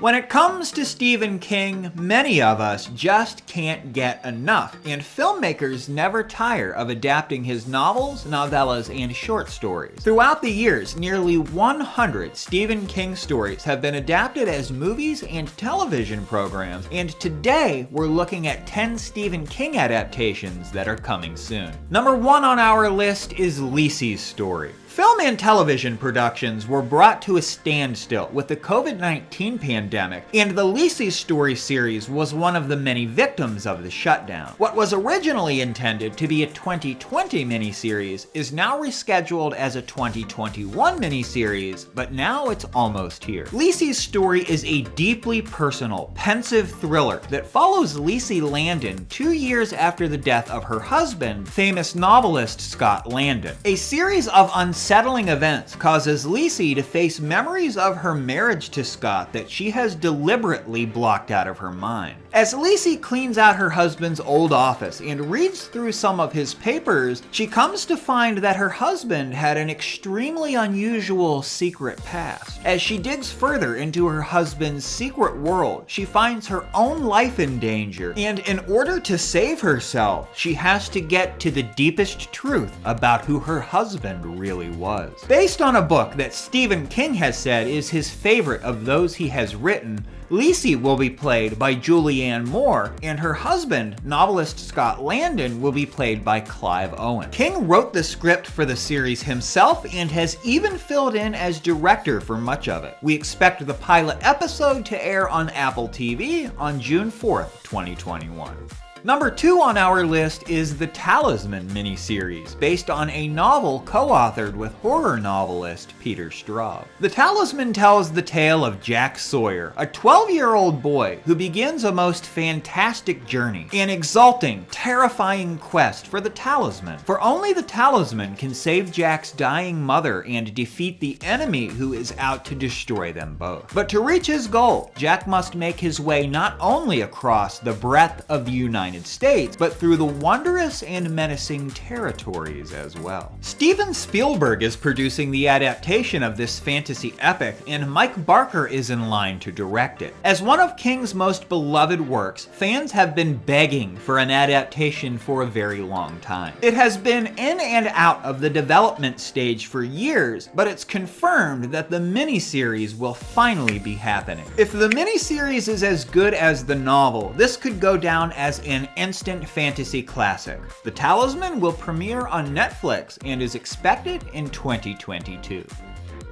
When it comes to Stephen King, many of us just can't get enough, and filmmakers never tire of adapting his novels, novellas, and short stories. Throughout the years, nearly 100 Stephen King stories have been adapted as movies and television programs, and today we're looking at 10 Stephen King adaptations that are coming soon. Number 1 on our list is Lisey's story. Film and television productions were brought to a standstill with the COVID-19 pandemic, and the Lisey story series was one of the many victims of the shutdown. What was originally intended to be a 2020 miniseries is now rescheduled as a 2021 miniseries, but now it's almost here. Lisey's story is a deeply personal, pensive thriller that follows Lisey Landon 2 years after the death of her husband, famous novelist Scott Landon. A series of unsettling events causes Lisey to face memories of her marriage to Scott that she has deliberately blocked out of her mind. As Lisey cleans out her husband's old office and reads through some of his papers, she comes to find that her husband had an extremely unusual secret past. As she digs further into her husband's secret world, she finds her own life in danger, and in order to save herself, she has to get to the deepest truth about who her husband really was. Based on a book that Stephen King has said is his favorite of those he has written, Lisey will be played by Julianne Moore, and her husband, novelist Scott Landon, will be played by Clive Owen. King wrote the script for the series himself and has even filled in as director for much of it. We expect the pilot episode to air on Apple TV on June 4th, 2021. Number 2 on our list is the Talisman miniseries, based on a novel co-authored with horror novelist Peter Straub. The Talisman tells the tale of Jack Sawyer, a 12-year-old boy who begins a most fantastic journey, an exalting, terrifying quest for the Talisman. For only the Talisman can save Jack's dying mother and defeat the enemy who is out to destroy them both. But to reach his goal, Jack must make his way not only across the breadth of the United States, but through the wondrous and menacing territories as well. Steven Spielberg is producing the adaptation of this fantasy epic, and Mike Barker is in line to direct it. As one of King's most beloved works, fans have been begging for an adaptation for a very long time. It has been in and out of the development stage for years, but it's confirmed that the miniseries will finally be happening. If the miniseries is as good as the novel, this could go down as an instant fantasy classic. The Talisman will premiere on Netflix and is expected in 2022.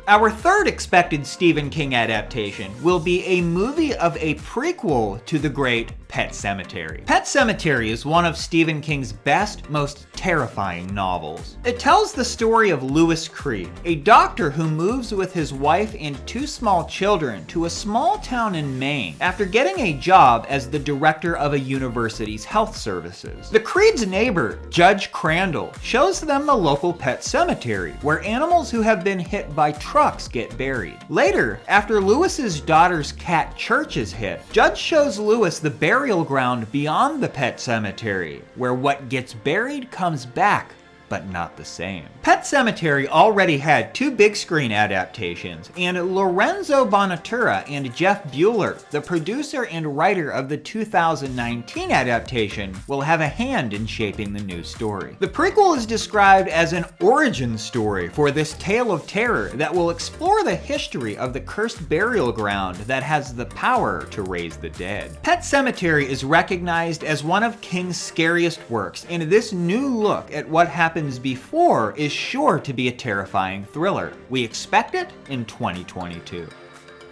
Our third expected Stephen King adaptation will be a movie of a prequel to the great Pet Sematary. Pet Sematary is one of Stephen King's best, most terrifying novels. It tells the story of Louis Creed, a doctor who moves with his wife and 2 small children to a small town in Maine after getting a job as the director of a university's health services. The Creed's neighbor, Judge Crandall, shows them the local pet cemetery, where animals who have been hit by trucks get buried. Later, after Louis's daughter's cat Church is hit, Judge shows Louis the burial ground beyond the pet cemetery, where what gets buried comes back, but not the same. Pet Sematary already had 2 big screen adaptations, and Lorenzo Bonatura and Jeff Bueller, the producer and writer of the 2019 adaptation, will have a hand in shaping the new story. The prequel is described as an origin story for this tale of terror that will explore the history of the cursed burial ground that has the power to raise the dead. Pet Sematary is recognized as one of King's scariest works, and this new look at what happens before is sure to be a terrifying thriller. We expect it in 2022.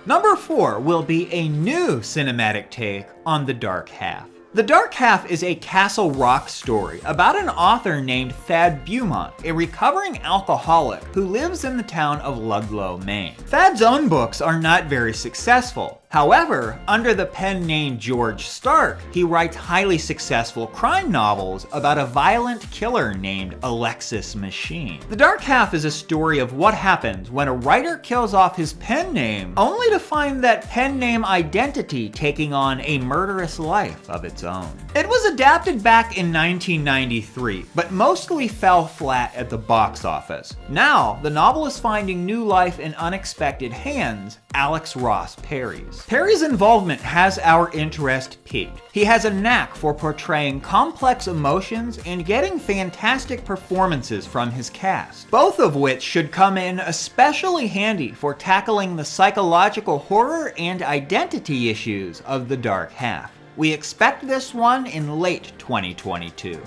Number 4 will be a new cinematic take on The Dark Half. The Dark Half is a Castle Rock story about an author named Thad Beaumont, a recovering alcoholic who lives in the town of Ludlow, Maine. Thad's own books are not very successful. However, under the pen name George Stark, he writes highly successful crime novels about a violent killer named Alexis Machine. The Dark Half is a story of what happens when a writer kills off his pen name, only to find that pen name identity taking on a murderous life of its own. It was adapted back in 1993, but mostly fell flat at the box office. Now, the novel is finding new life in unexpected hands, Alex Ross Perry's. Perry's involvement has our interest piqued. He has a knack for portraying complex emotions and getting fantastic performances from his cast, both of which should come in especially handy for tackling the psychological horror and identity issues of the dark half. We expect this one in late 2022.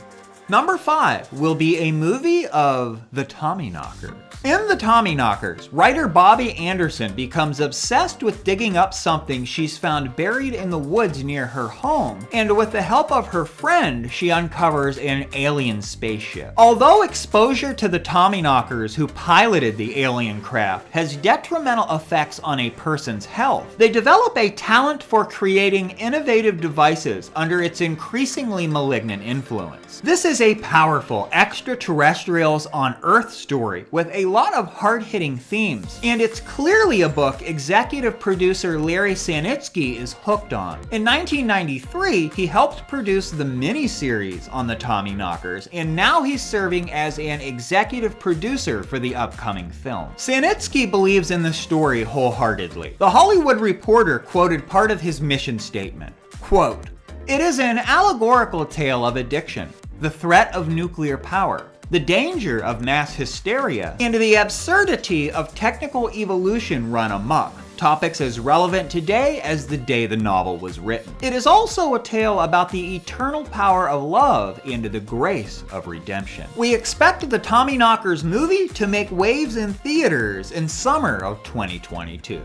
Number 5 will be a movie of the Tommyknockers. In the Tommyknockers, writer Bobby Anderson becomes obsessed with digging up something she's found buried in the woods near her home, and with the help of her friend, she uncovers an alien spaceship. Although exposure to the Tommyknockers who piloted the alien craft has detrimental effects on a person's health, they develop a talent for creating innovative devices under its increasingly malignant influence. This is a powerful extraterrestrials on Earth story with a lot of hard-hitting themes, and it's clearly a book executive producer Larry Sanitsky is hooked on. In 1993, he helped produce the miniseries on the Tommyknockers, and now he's serving as an executive producer for the upcoming film. Sanitsky believes in the story wholeheartedly. The Hollywood Reporter quoted part of his mission statement, quote, "It is an allegorical tale of addiction, the threat of nuclear power, the danger of mass hysteria, and the absurdity of technical evolution run amok, topics as relevant today as the day the novel was written. It is also a tale about the eternal power of love and the grace of redemption." We expect the Tommyknockers movie to make waves in theaters in summer of 2022.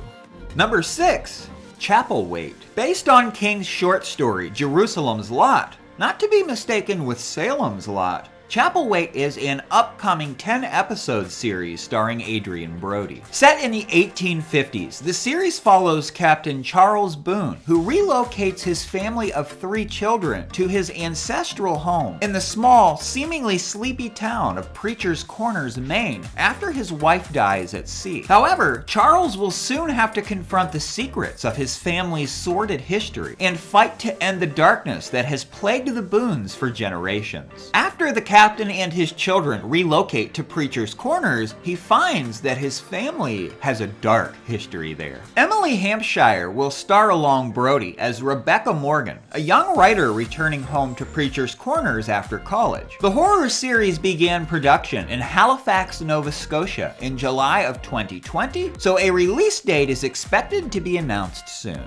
Number 6. Chapplewaite. Based on King's short story Jerusalem's Lot, not to be mistaken with Salem's Lot, Chapplewaite is an upcoming 10-episode series starring Adrian Brody. Set in the 1850s, the series follows Captain Charles Boone, who relocates his family of 3 children to his ancestral home in the small, seemingly sleepy town of Preacher's Corners, Maine, after his wife dies at sea. However, Charles will soon have to confront the secrets of his family's sordid history and fight to end the darkness that has plagued the Boones for generations. After the captain and his children relocate to Preacher's Corners, he finds that his family has a dark history there. Emily Hampshire will star along Brody as Rebecca Morgan, a young writer returning home to Preacher's Corners after college. The horror series began production in Halifax, Nova Scotia in July of 2020, so a release date is expected to be announced soon.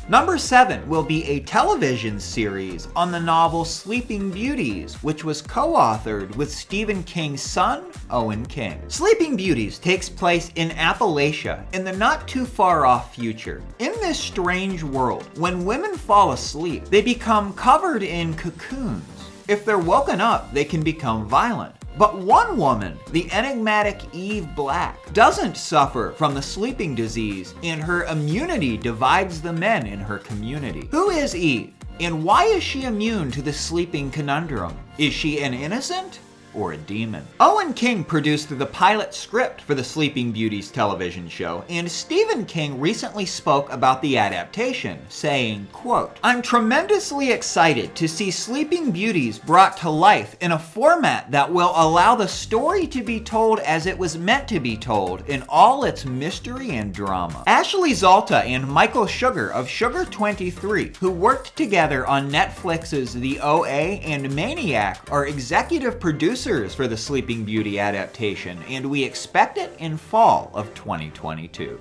Number 7 will be a television series on the novel Sleeping Beauties, which was co-authored with Stephen King's son, Owen King. Sleeping Beauties takes place in Appalachia in the not too far off future. In this strange world, when women fall asleep, they become covered in cocoons. If they're woken up, they can become violent. But one woman, the enigmatic Eve Black, doesn't suffer from the sleeping disease, and her immunity divides the men in her community. Who is Eve, and why is she immune to the sleeping conundrum? Is she an innocent or a demon? Owen King produced the pilot script for the Sleeping Beauties television show, and Stephen King recently spoke about the adaptation, saying, quote, "I'm tremendously excited to see Sleeping Beauties brought to life in a format that will allow the story to be told as it was meant to be told in all its mystery and drama." Ashley Zalta and Michael Sugar of Sugar 23, who worked together on Netflix's The OA and Maniac, are executive producers for the Sleeping Beauty adaptation, and we expect it in fall of 2022.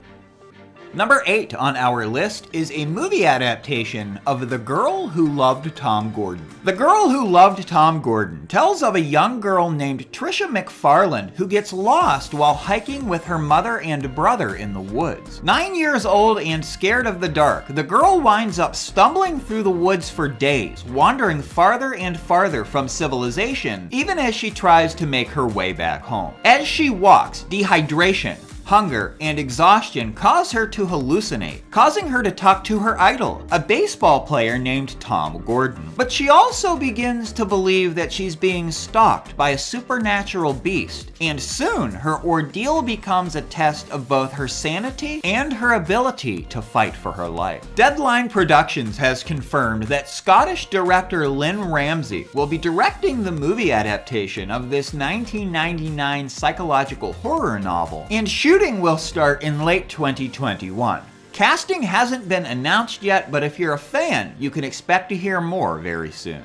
Number 8 on our list is a movie adaptation of The Girl Who Loved Tom Gordon. The Girl Who Loved Tom Gordon tells of a young girl named Trisha McFarland who gets lost while hiking with her mother and brother in the woods. 9 years old and scared of the dark, the girl winds up stumbling through the woods for days, wandering farther and farther from civilization, even as she tries to make her way back home. As she walks, dehydration, hunger, and exhaustion cause her to hallucinate, causing her to talk to her idol, a baseball player named Tom Gordon. But she also begins to believe that she's being stalked by a supernatural beast, and soon her ordeal becomes a test of both her sanity and her ability to fight for her life. Deadline Productions has confirmed that Scottish director Lynn Ramsay will be directing the movie adaptation of this 1999 psychological horror novel, and shooting will start in late 2021. Casting hasn't been announced yet, but if you're a fan, you can expect to hear more very soon.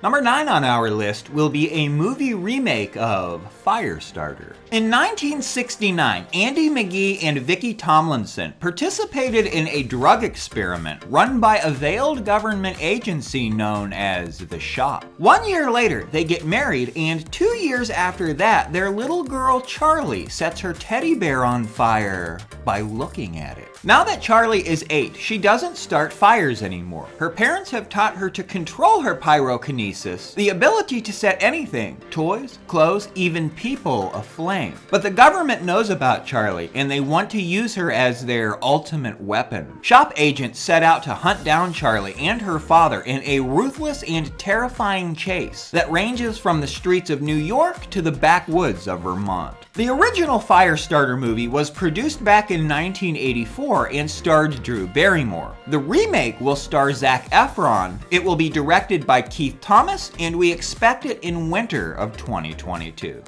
Number 9 on our list will be a movie remake of Firestarter. In 1969, Andy McGee and Vicki Tomlinson participated in a drug experiment run by a veiled government agency known as The Shop. 1 year later, they get married, and 2 years after that, their little girl Charlie sets her teddy bear on fire by looking at it. Now that Charlie is 8, she doesn't start fires anymore. Her parents have taught her to control her pyrokinesis, the ability to set anything, toys, clothes, even people, aflame. But the government knows about Charlie, and they want to use her as their ultimate weapon. Shop agents set out to hunt down Charlie and her father in a ruthless and terrifying chase that ranges from the streets of New York to the backwoods of Vermont. The original Firestarter movie was produced back in 1984 and starred Drew Barrymore. The remake will star Zac Efron. It will be directed by Keith Thomas, and we expect it in winter of 2022.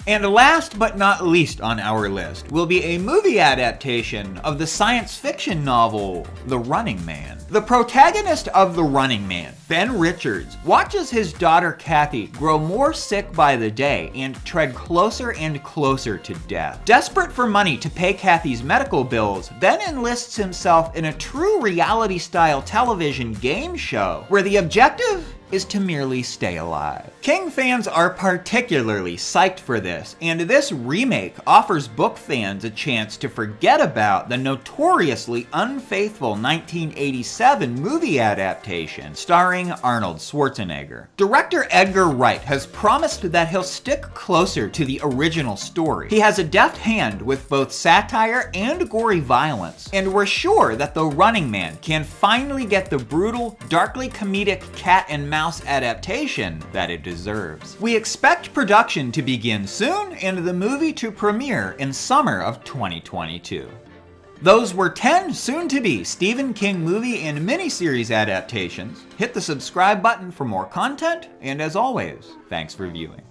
And last but not least on our list will be a movie adaptation of the science fiction novel The Running Man. The protagonist of The Running Man, Ben Richards, watches his daughter Kathy grow more sick by the day and tread closer and closer to death. Desperate for money to pay Kathy's medical bills, Ben enlists himself in a true reality-style television game show where the objective is to merely stay alive. King fans are particularly psyched for this, and this remake offers book fans a chance to forget about the notoriously unfaithful 1987 movie adaptation starring Arnold Schwarzenegger. Director Edgar Wright has promised that he'll stick closer to the original story. He has a deft hand with both satire and gory violence, and we're sure that The Running Man can finally get the brutal, darkly comedic cat and mouse adaptation that it deserves. We expect production to begin soon and the movie to premiere in summer of 2022. Those were 10 soon-to-be Stephen King movie and miniseries adaptations. Hit the subscribe button for more content, and as always, thanks for viewing.